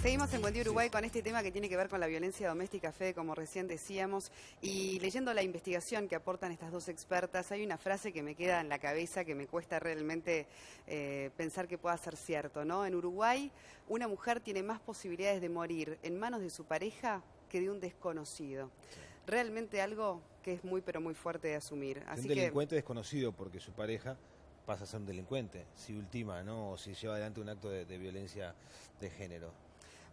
Seguimos en Buen Día Uruguay con este tema que tiene que ver con la violencia doméstica, Fede, como recién decíamos, y leyendo la investigación que aportan estas dos expertas, hay una frase que me queda en la cabeza que me cuesta realmente pensar que pueda ser cierto, ¿no? En Uruguay, una mujer tiene más posibilidades de morir en manos de su pareja que de un desconocido. Realmente algo que es muy, pero muy fuerte de asumir. Un delincuente desconocido porque su pareja pasa a ser un delincuente, si ultima, ¿no? O si lleva adelante un acto de violencia de género.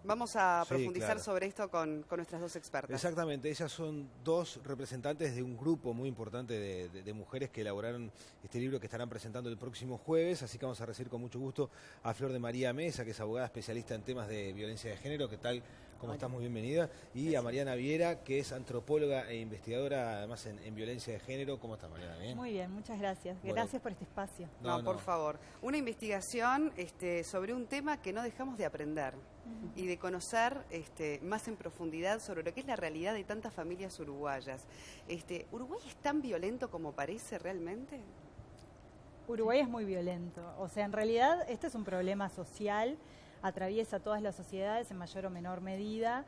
Vamos a profundizar sobre esto con nuestras dos expertas. Exactamente, ellas son dos representantes de un grupo muy importante de mujeres que elaboraron este libro que estarán presentando el próximo jueves, así que vamos a recibir con mucho gusto a Flor de María Mesa, que es abogada especialista en temas de violencia de género. ¿Qué tal? ¿Cómo estás? Muy bienvenida. Y gracias. A Mariana Viera, que es antropóloga e investigadora, además en violencia de género. ¿Cómo estás, Mariana? ¿Bien? Muy bien, muchas gracias. Bueno, gracias por este espacio. No, por favor. Una investigación sobre un tema que no dejamos de aprender y de conocer más en profundidad sobre lo que es la realidad de tantas familias uruguayas. ¿Uruguay es tan violento como parece realmente? Uruguay es muy violento. O sea, en realidad este es un problema social, atraviesa todas las sociedades en mayor o menor medida,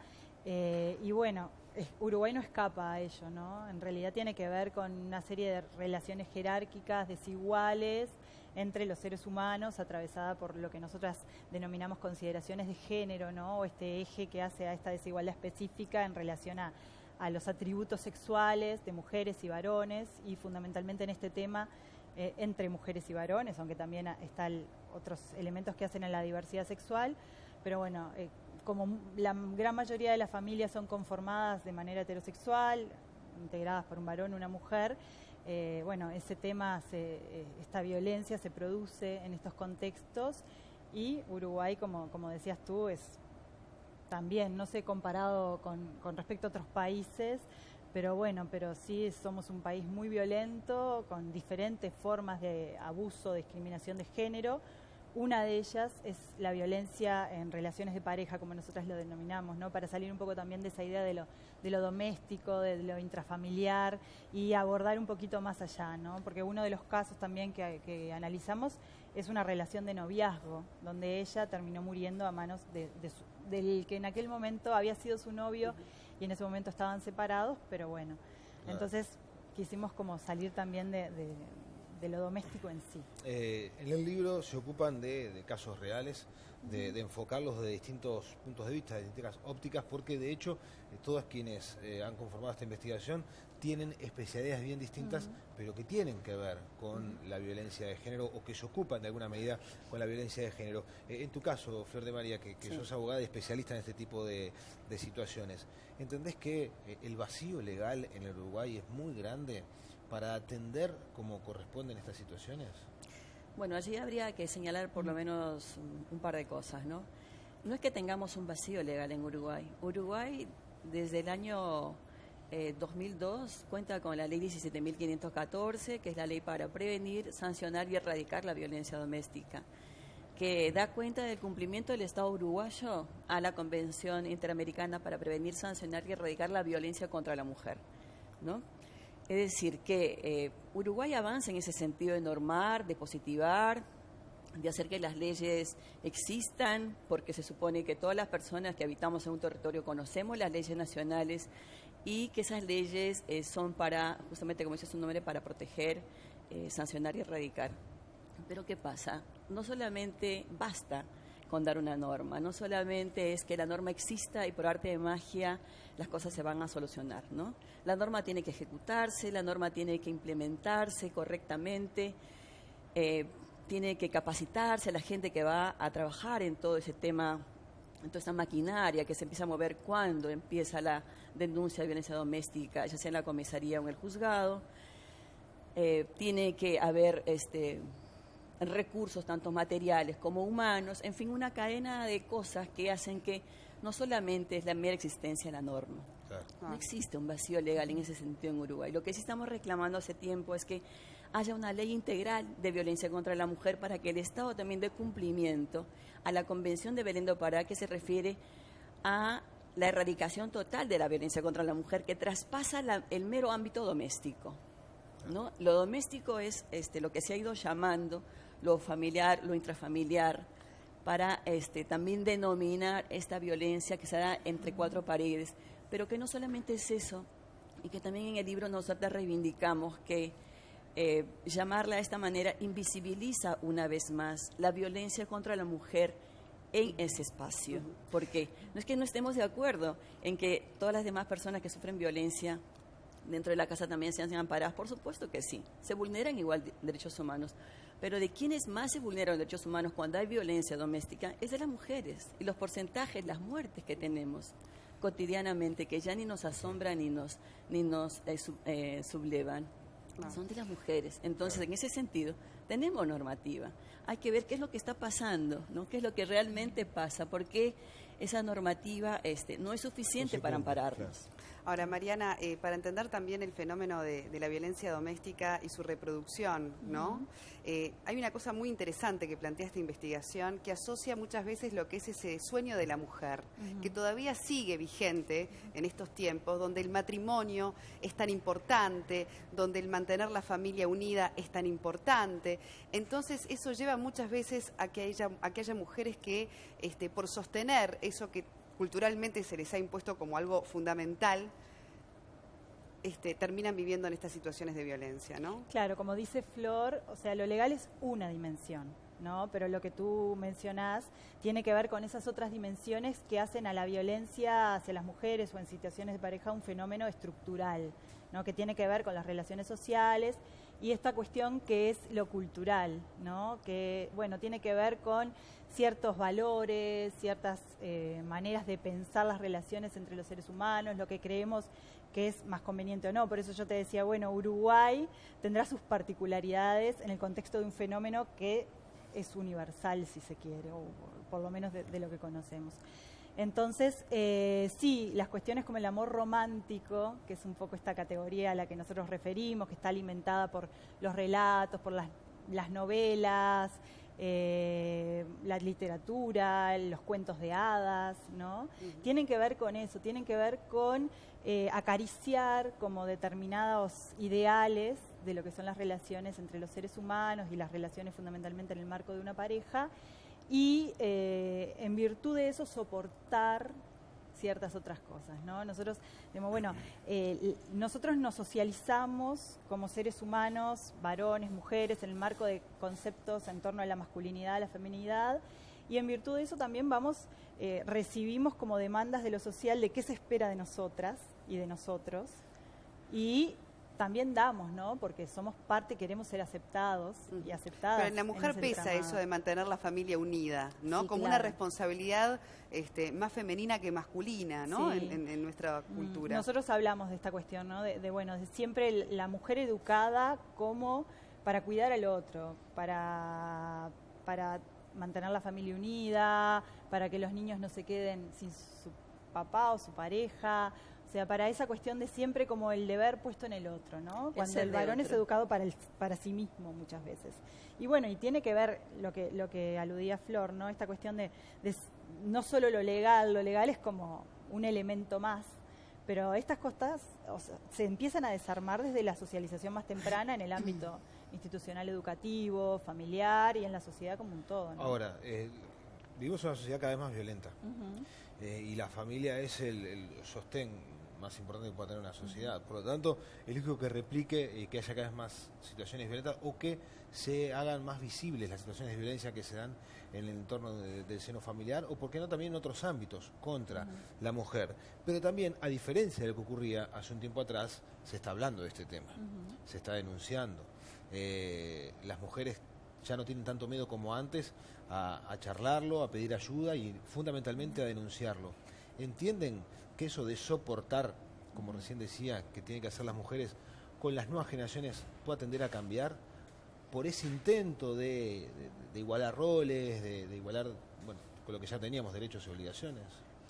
y bueno, Uruguay no escapa a ello, ¿no? En realidad tiene que ver con una serie de relaciones jerárquicas desiguales entre los seres humanos, atravesada por lo que nosotras denominamos consideraciones de género, ¿no? O este eje que hace a esta desigualdad específica en relación a los atributos sexuales de mujeres y varones, y fundamentalmente en este tema entre mujeres y varones, aunque también están otros elementos que hacen a la diversidad sexual, pero bueno, como la gran mayoría de las familias son conformadas de manera heterosexual, integradas por un varón y una mujer, bueno, ese tema, esta violencia se produce en estos contextos, y Uruguay, como decías tú, es también, no sé, comparado con respecto a otros países, pero sí somos un país muy violento, con diferentes formas de abuso, discriminación de género. Una de ellas es la violencia en relaciones de pareja, como nosotras lo denominamos, ¿no? Para salir un poco también de esa idea de lo doméstico, de lo intrafamiliar, y abordar un poquito más allá, ¿no? Porque uno de los casos también que analizamos es una relación de noviazgo, donde ella terminó muriendo a manos del que en aquel momento había sido su novio, y en ese momento estaban separados, pero bueno. Entonces quisimos como salir también de lo doméstico en sí. En el libro se ocupan de casos reales, de enfocarlos de distintos puntos de vista, de distintas ópticas, porque de hecho todas quienes han conformado esta investigación tienen especialidades bien distintas, pero que tienen que ver con la violencia de género, o que se ocupan de alguna medida con la violencia de género. En tu caso, Flor de María, que sos abogada y especialista en este tipo de situaciones, ¿entendés que el vacío legal en el Uruguay es muy grande para atender como corresponden estas situaciones? Bueno, allí habría que señalar por lo menos un par de cosas, ¿no? No es que tengamos un vacío legal en Uruguay. Uruguay, desde el año 2002, cuenta con la ley 17.514, que es la ley para prevenir, sancionar y erradicar la violencia doméstica, que da cuenta del cumplimiento del Estado uruguayo a la Convención Interamericana para prevenir, sancionar y erradicar la violencia contra la mujer, ¿no? Es decir, que Uruguay avanza en ese sentido de normar, de positivar, de hacer que las leyes existan, porque se supone que todas las personas que habitamos en un territorio conocemos las leyes nacionales, y que esas leyes son para, justamente como dice su nombre, para proteger, sancionar y erradicar. Pero ¿qué pasa? No solamente basta con dar una norma, no solamente es que la norma exista y por arte de magia las cosas se van a solucionar, ¿no? La norma tiene que ejecutarse, la norma tiene que implementarse correctamente, tiene que capacitarse a la gente que va a trabajar en todo ese tema, en toda esa maquinaria que se empieza a mover cuando empieza la denuncia de violencia doméstica, ya sea en la comisaría o en el juzgado. Tiene que haber recursos tanto materiales como humanos, en fin, una cadena de cosas que hacen que no solamente es la mera existencia de la norma. Claro. No existe un vacío legal en ese sentido en Uruguay. Lo que sí estamos reclamando hace tiempo es que haya una ley integral de violencia contra la mujer, para que el Estado también dé cumplimiento a la Convención de Belén do Pará, que se refiere a la erradicación total de la violencia contra la mujer, que traspasa el mero ámbito doméstico, ¿no? Lo doméstico es lo que se ha ido llamando lo familiar, lo intrafamiliar, para también denominar esta violencia que se da entre cuatro paredes, pero que no solamente es eso, y que también en el libro nosotros reivindicamos que llamarla de esta manera invisibiliza una vez más la violencia contra la mujer en ese espacio, porque no es que no estemos de acuerdo en que todas las demás personas que sufren violencia dentro de la casa también sean amparadas, por supuesto que sí, se vulneran igual derechos humanos, pero de quienes más se vulneran los derechos humanos cuando hay violencia doméstica es de las mujeres, y los porcentajes, las muertes que tenemos cotidianamente, que ya ni nos asombran ni nos sublevan, son de las mujeres. Entonces, en ese sentido, tenemos normativa. Hay que ver qué es lo que está pasando, ¿no? Qué es lo que realmente pasa, porque esa normativa no es suficiente para ampararnos. Ahora, Mariana, para entender también el fenómeno de la violencia doméstica y su reproducción, ¿no? Hay una cosa muy interesante que plantea esta investigación que asocia muchas veces lo que es ese sueño de la mujer, que todavía sigue vigente en estos tiempos, donde el matrimonio es tan importante, donde el mantener la familia unida es tan importante. Entonces, eso lleva muchas veces a que haya mujeres que, por sostener eso que culturalmente se les ha impuesto como algo fundamental, terminan viviendo en estas situaciones de violencia, ¿no? Claro, como dice Flor, o sea, lo legal es una dimensión, ¿no? Pero lo que tú mencionás tiene que ver con esas otras dimensiones que hacen a la violencia hacia las mujeres o en situaciones de pareja un fenómeno estructural, ¿no? Que tiene que ver con las relaciones sociales y esta cuestión que es lo cultural, ¿no? Que, bueno, tiene que ver con ciertos valores, ciertas maneras de pensar las relaciones entre los seres humanos, lo que creemos que es más conveniente o no. Por eso yo te decía, bueno, Uruguay tendrá sus particularidades en el contexto de un fenómeno que es universal, si se quiere, o por lo menos de lo que conocemos. Entonces, sí, las cuestiones como el amor romántico, que es un poco esta categoría a la que nosotros referimos, que está alimentada por los relatos, por las novelas, la literatura, los cuentos de hadas, ¿no? Tienen que ver con eso, tienen que ver con acariciar como determinados ideales de lo que son las relaciones entre los seres humanos y las relaciones fundamentalmente en el marco de una pareja y en virtud de eso soportar ciertas otras cosas, ¿no? Nosotros, digamos, bueno, nosotros nos socializamos como seres humanos, varones, mujeres, en el marco de conceptos en torno a la masculinidad, a la feminidad, y en virtud de eso también recibimos como demandas de lo social de qué se espera de nosotras y de nosotros, y también damos, ¿no? Porque somos parte, queremos ser aceptados y aceptadas. Pero en la mujer pesa eso de mantener la familia unida, ¿no? Sí, como claro. una responsabilidad más femenina que masculina, ¿no? Sí. En nuestra cultura. Nosotros hablamos de esta cuestión, ¿no? De siempre la mujer educada como para cuidar al otro, para mantener la familia unida, para que los niños no se queden sin su papá o su pareja. O sea, para esa cuestión de siempre como el deber puesto en el otro, ¿no? Cuando el varón es educado para sí mismo muchas veces. Y bueno, y tiene que ver lo que aludía Flor, ¿no? Esta cuestión de no solo lo legal es como un elemento más, pero estas cosas se empiezan a desarmar desde la socialización más temprana en el ámbito institucional, educativo, familiar y en la sociedad como un todo, ¿no? Ahora, vivimos en una sociedad cada vez más violenta y la familia es el sostén más importante que pueda tener una sociedad. Por lo tanto, es lógico que replique que haya cada vez más situaciones violentas o que se hagan más visibles las situaciones de violencia que se dan en el entorno del seno familiar o, por qué no, también en otros ámbitos contra la mujer. Pero también, a diferencia de lo que ocurría hace un tiempo atrás, se está hablando de este tema, se está denunciando. Las mujeres ya no tienen tanto miedo como antes a charlarlo, a pedir ayuda y fundamentalmente a denunciarlo. ¿Entienden que eso de soportar, como recién decía, que tienen que hacer las mujeres, con las nuevas generaciones pueda tender a cambiar por ese intento de igualar roles, de igualar, bueno, con lo que ya teníamos, derechos y obligaciones?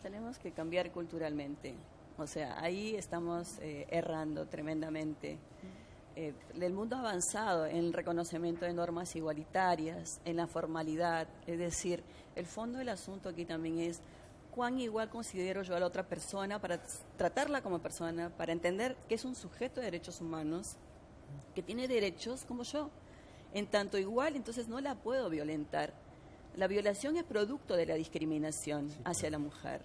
Tenemos que cambiar culturalmente. O sea, ahí estamos errando tremendamente. El mundo ha avanzado en el reconocimiento de normas igualitarias, en la formalidad. Es decir, el fondo del asunto aquí también es cuán igual considero yo a la otra persona para tratarla como persona, para entender que es un sujeto de derechos humanos, que tiene derechos como yo. En tanto igual, entonces no la puedo violentar. La violación es producto de la discriminación hacia la mujer.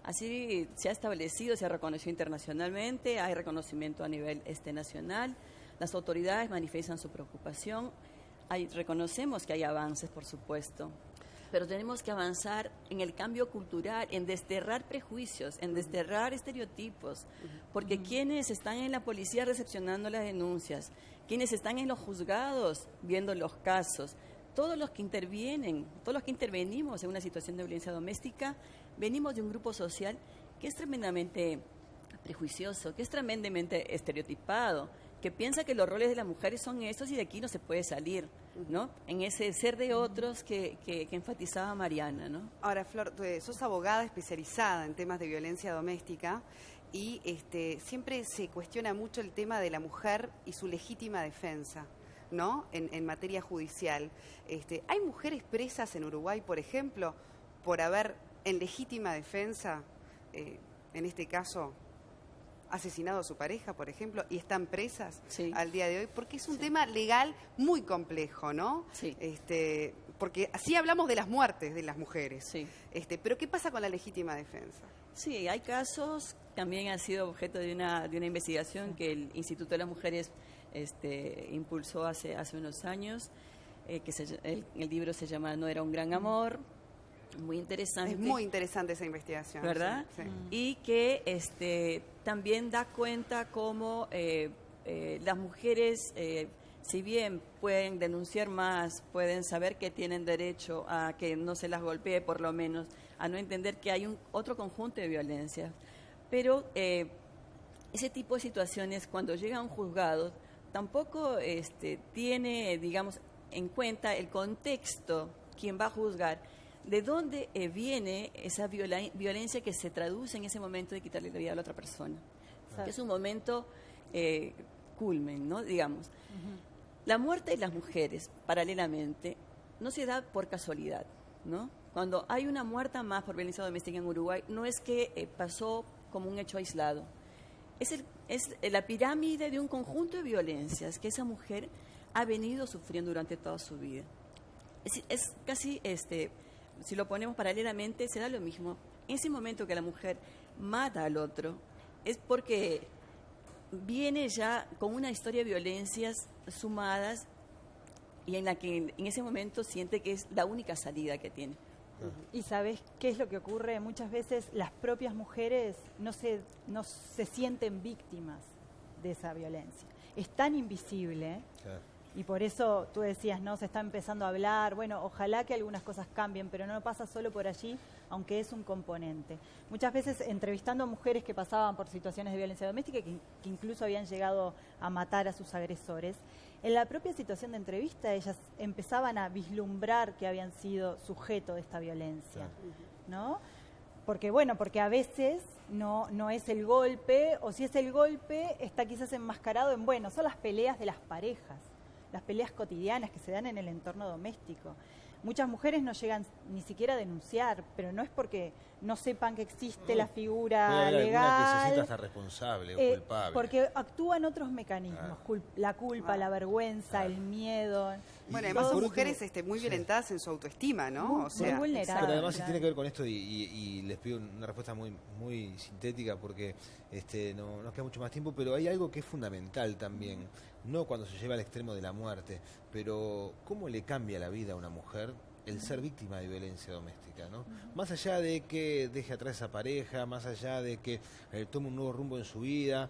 Así se ha establecido, se ha reconocido internacionalmente, hay reconocimiento a nivel nacional, las autoridades manifiestan su preocupación, reconocemos que hay avances, por supuesto, pero tenemos que avanzar en el cambio cultural, en desterrar prejuicios, en desterrar estereotipos, porque quienes están en la policía recepcionando las denuncias, quienes están en los juzgados viendo los casos, todos los que intervienen, todos los que intervenimos en una situación de violencia doméstica, venimos de un grupo social que es tremendamente prejuicioso, que es tremendamente estereotipado, que piensa que los roles de las mujeres son estos y de aquí no se puede salir, ¿no? En ese ser de otros que enfatizaba Mariana, ¿no? Ahora, Flor, tú sos abogada especializada en temas de violencia doméstica y siempre se cuestiona mucho el tema de la mujer y su legítima defensa, ¿no? En materia judicial. ¿Hay mujeres presas en Uruguay, por ejemplo, por haber en legítima defensa, en este caso, asesinado a su pareja, por ejemplo, y están presas al día de hoy? Porque es un tema legal muy complejo, ¿no? Sí. Porque así hablamos de las muertes de las mujeres. Sí. Pero ¿qué pasa con la legítima defensa? Sí, hay casos, también ha sido objeto de una investigación que el Instituto de las Mujeres impulsó hace unos años, que el libro se llama No era un gran amor, muy interesante. Es muy interesante esa investigación. ¿Verdad? Sí. Y que también da cuenta cómo las mujeres, si bien pueden denunciar más, pueden saber que tienen derecho a que no se las golpee, por lo menos, a no entender que hay otro conjunto de violencia. Pero ese tipo de situaciones, cuando llega a un juzgado, tampoco tiene, digamos, en cuenta el contexto, quien va a juzgar, de dónde viene esa violencia que se traduce en ese momento de quitarle la vida a la otra persona. Que es un momento culmen, ¿no? Digamos. La muerte de las mujeres, paralelamente, no se da por casualidad, ¿no? Cuando hay una muerta más por violencia doméstica en Uruguay, no es que pasó como un hecho aislado. Es la pirámide de un conjunto de violencias que esa mujer ha venido sufriendo durante toda su vida. Es casi, si lo ponemos paralelamente, se da lo mismo. En ese momento que la mujer mata al otro, es porque viene ya con una historia de violencias sumadas y en la que en ese momento siente que es la única salida que tiene. ¿Y sabes qué es lo que ocurre? Muchas veces las propias mujeres no se sienten víctimas de esa violencia. Es tan invisible, y por eso tú decías, no, se está empezando a hablar, bueno, ojalá que algunas cosas cambien, pero no pasa solo por allí, aunque es un componente. Muchas veces entrevistando a mujeres que pasaban por situaciones de violencia doméstica, que incluso habían llegado a matar a sus agresores, en la propia situación de entrevista ellas empezaban a vislumbrar que habían sido sujeto de esta violencia, ¿no? Porque a veces no es el golpe, o si es el golpe, está quizás enmascarado en, son las peleas de las parejas, las peleas cotidianas que se dan en el entorno doméstico. Muchas mujeres no llegan ni siquiera a denunciar, pero no es porque no sepan que existe la figura legal. Que se sienta hasta responsable o culpable. Porque actúan otros mecanismos, la culpa, la vergüenza, el miedo. Bueno, además son mujeres muy violentadas en su autoestima, ¿no? Muy vulnerables. Pero además tiene que ver con esto y les pido una respuesta muy sintética porque no nos queda mucho más tiempo, pero hay algo que es fundamental también, no cuando se lleva al extremo de la muerte, pero cómo le cambia la vida a una mujer el ser víctima de violencia doméstica, ¿no? Más allá de que deje atrás a esa pareja, más allá de que tome un nuevo rumbo en su vida,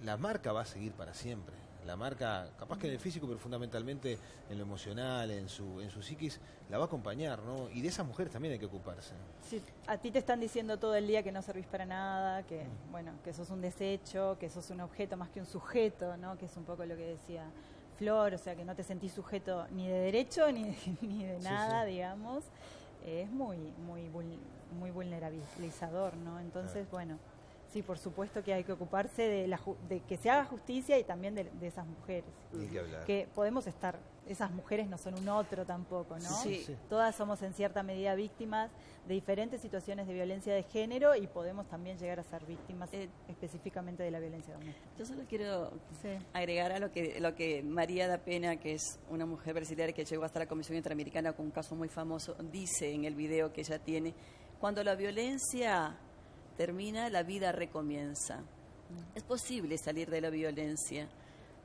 la marca va a seguir para siempre. La marca, capaz que en el físico, pero fundamentalmente en lo emocional, en su psiquis, la va a acompañar, ¿no? Y de esas mujeres también hay que ocuparse. Sí, a ti te están diciendo todo el día que no servís para nada, que que sos un desecho, que sos un objeto más que un sujeto, ¿no? Que es un poco lo que decía Flor, o sea, que no te sentís sujeto ni de derecho ni de nada, digamos. Es muy vulnerabilizador, ¿no? Entonces, Sí, por supuesto que hay que ocuparse de que se haga justicia y también de esas mujeres. Ni que hablar. Que podemos estar, esas mujeres no son un otro tampoco, ¿no? Sí. Todas somos en cierta medida víctimas de diferentes situaciones de violencia de género y podemos también llegar a ser víctimas específicamente de la violencia doméstica. Yo solo quiero agregar a lo que María da Pena, que es una mujer brasileña que llegó hasta la Comisión Interamericana con un caso muy famoso, dice en el video que ella tiene: cuando la violencia termina, la vida recomienza. Es posible salir de la violencia.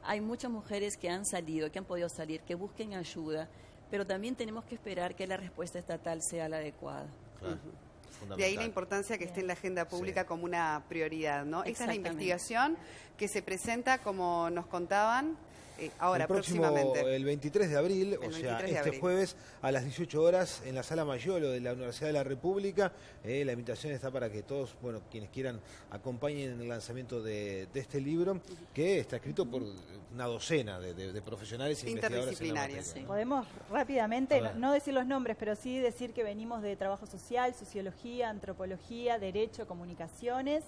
Hay muchas mujeres que han salido, que han podido salir, que busquen ayuda, pero también tenemos que esperar que la respuesta estatal sea la adecuada. Claro. De ahí la importancia que esté en la agenda pública como una prioridad, ¿no? Esta es la investigación que se presenta, como nos contaban, ahora, próximamente. El 23 de abril, o sea, este jueves a las 18 horas en la Sala Mayolo de la Universidad de la República. La invitación está para que todos, bueno, quienes quieran, acompañen en el lanzamiento de este libro, que está escrito por una docena de profesionales e investigadores en la materia, ¿no? Podemos rápidamente, no decir los nombres, pero sí decir que venimos de trabajo social, sociología, antropología, derecho, comunicaciones,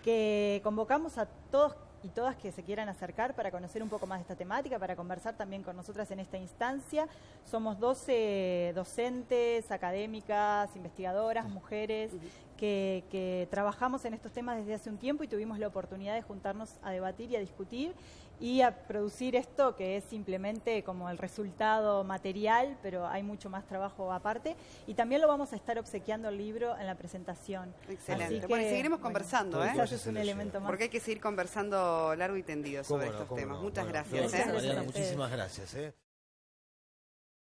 que convocamos a todos y todas que se quieran acercar para conocer un poco más de esta temática, para conversar también con nosotras en esta instancia. Somos 12 docentes, académicas, investigadoras, mujeres, que trabajamos en estos temas desde hace un tiempo y tuvimos la oportunidad de juntarnos a debatir y a discutir y a producir esto, que es simplemente como el resultado material, pero hay mucho más trabajo aparte. Y también lo vamos a estar obsequiando el libro en la presentación. Excelente. Bueno, y seguiremos conversando, quizás es un elemento más. Porque hay que seguir conversando largo y tendido sobre estos temas. Muchas gracias. Mariana, muchísimas gracias.